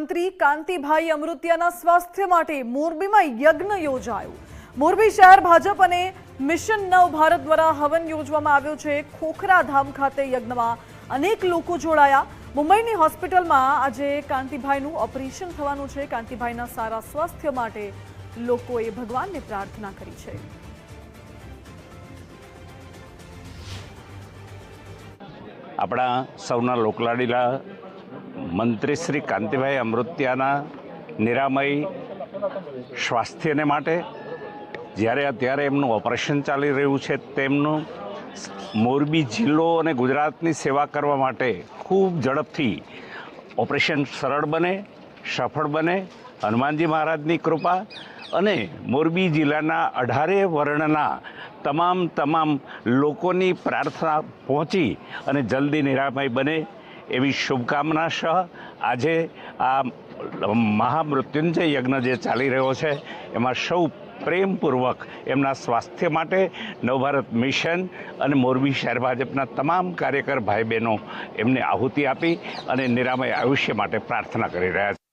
મંત્રી કાંતિભાઈ અમૃતિયાના સ્વાસ્થ્ય માટે મોરબીમાં યજ્ઞ યોજાયો। મોરબી શહેર ભાજપ અને મિશન નવ ભારત દ્વારા હવન યોજવામાં આવ્યો છે। ખોખરાધામ ખાતે યજ્ઞમાં અનેક લોકો જોડાયા। મુંબઈની હોસ્પિટલમાં આજે કાંતિભાઈનું ઓપરેશન થવાનું છે। કાંતિભાઈના સારા સ્વાસ્થ્ય માટે લોકોએ ભગવાનને પ્રાર્થના કરી છે। આપણા સૌના લોકલાડીલા મંત્રી શ્રી કાંતિભાઈ અમૃતિયાના નિરામય સ્વાસ્થ્યને માટે જ્યારે અત્યારે એમનું ઓપરેશન ચાલી રહ્યું છે તેમનું મોરબી જિલ્લો અને ગુજરાતની સેવા કરવા માટે ખૂબ ઝડપથી ઓપરેશન સરળ બને, સફળ બને, હનુમાનજી મહારાજની કૃપા અને મોરબી જિલ્લાના 18 વર્ણના તમામ લોકોની પ્રાર્થના પહોંચી અને જલ્દી નિરામય બને એવી શુભકામના સહ આજે આ મહામૃત્યુંજય યજ્ઞ જે ચાલી રહ્યો છે એમાં સૌ પ્રેમપૂર્વક એમના સ્વાસ્થ્ય માટે નવભારત મિશન અને મોરબી શહેર ભાજપના તમામ કાર્યકર ભાઈ બહેનો એમને આહુતિ આપી અને નિરામય આયુષ્ય માટે પ્રાર્થના કરી રહ્યા છે।